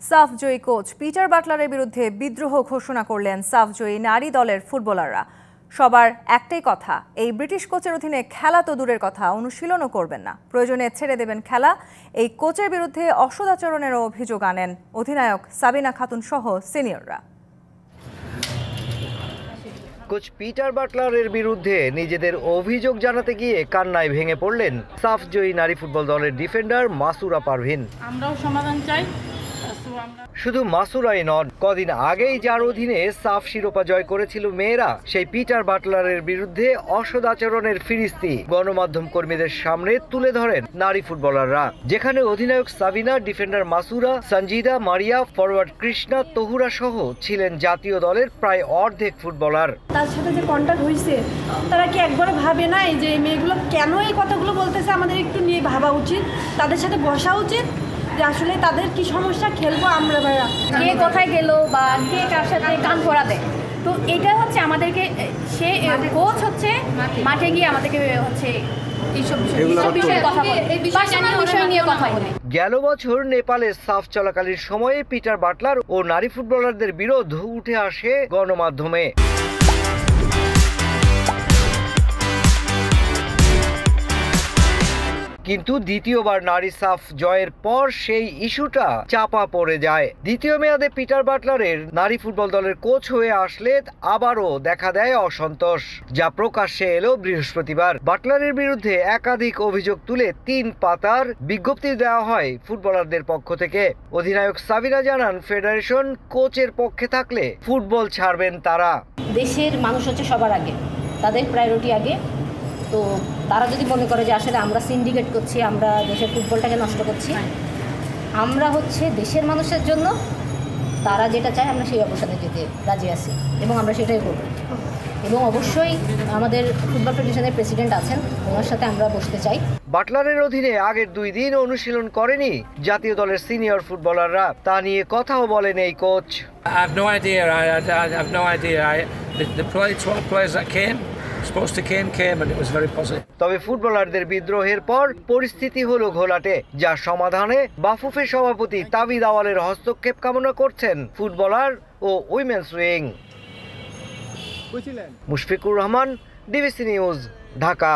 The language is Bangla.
সাফ জয়ী কোচ পিটার বাটলারের বিরুদ্ধে বিদ্রোহ ঘোষণা করলেন সাফ জয়ী নারী দলের ফুটবলাররা। সবার একটাই কথা, এই ব্রিটিশ কোচের অধীনে খেলা তো দূরের কথা, অনুশীলনও করবেন না, প্রয়োজনে ছেড়ে দেবেন খেলা। এই কোচের বিরুদ্ধে অসদাচরণেরও অভিযোগ আনেন অধিনায়ক সাবিনা খাতুন সহ সিনিয়ররা। কোচ পিটার বাটলারের বিরুদ্ধে নিজেদের অভিযোগ জানাতে গিয়ে কান্নায় ভেঙে পড়লেন সাফ জয়ী নারী ফুটবল দলের ডিফেন্ডার মাসুরা পারভিন। আমরাও সমাধান চাই। শুধু মাসুরাই নন, কদিন আগেই যার অধীনে সাফ শিরোপা জয় করেছিল মেয়েরা, সেই পিটার বাটলারের বিরুদ্ধে অসদাচরণের ফিরিস্তি গণমাধ্যম কর্মীদের সামনে তুলে ধরেন নারী ফুটবলাররা। যেখানে অধিনায়ক সাবিনা, ডিফেন্ডার মাসুরা, সঞ্জিদা, মারিয়া, ফরওয়ার্ড কৃষ্ণা, তহুরা সহ ছিলেন জাতীয় দলের প্রায় অর্ধেক ফুটবলার। তার সাথে যে কন্ট্যাক্ট হয়েছে, তারা কি একবার ভাবে নাই যে মেয়েগুলো কেন এই কথাগুলো বলতেছে? আমাদের একটু নিয়ে ভাবা উচিত, তাদের সাথে বসা উচিত যে আসলে তাদের কি সমস্যা, খেলবো আমরা ভাইয়া, কে কোথায় গেল বা কে কার সাথে কান ধরা দেয়। তো এটা হচ্ছে আমাদেরকে, সে কোচ হচ্ছে মাঠে গিয়ে আমাদেরকে হচ্ছে এইসব বিষয়ে কথা বলে, পার্সোনাল বিষয় নিয়ে কথা বলে। গেল বছর নেপালে সাফ চলাকালীন সময়ে পিটার বাটলার ও নারী ফুটবলারদের বিরোধ উঠে আসে গণমাধ্যমে। কিন্তু দ্বিতীয়বার নারী সাফ জয়ের পর সেই ইস্যুটা চাপা পড়ে যায়। দ্বিতীয় মেয়াদে পিটার বাটলারের নারী ফুটবল দলের কোচ হয়ে আসলে আবারও দেখা দেয় অসন্তোষ, যা প্রকাশ্যে এলো বৃহস্পতিবার। বাটলারের বিরুদ্ধে একাধিক অভিযোগ তুলে 3 পাতার বিজ্ঞপ্তি দেওয়া হয় ফুটবলারদের পক্ষ থেকে। অধিনায়ক সাবিনা জানান, ফেডারেশন কোচের পক্ষে থাকলে ফুটবল ছাড়বেন তারা। দেশের মানুষ হচ্ছে সবার আগে, তাদের প্রায়োরিটি আগে। তো তারা যদি মনে করে যে আসলে আমরা সিন্ডিকেট করছি, আমরা দেশের ফুটবলটাকে নষ্ট করছি, আমরা হচ্ছে দেশের মানুষের জন্য তারা যেটা চায় আমরা সেই অবস্থানে যেতে রাজি আছি এবং আমরা সেটাই করব। এবং অবশ্যই আমাদের ফুটবল ফেডারেশনের প্রেসিডেন্ট আছেন, ওনার সাথে আমরা বসতে চাই। বাটলারের অধীনে আগের 2 দিন অনুশীলন করেনি জাতীয় দলের সিনিয়র ফুটবলাররা, তা নিয়ে কথাও বলেন এই কোচ। তবে ফুটবলারদের বিদ্রোহের পর পরিস্থিতি হলো ঘোলাটে, যা সমাধানে বাফুফের সভাপতি তাবিদ আওয়ালের হস্তক্ষেপ কামনা করছেন ফুটবলার ও women's wing. Mushfiqur Rahman, DBC news, Dhaka.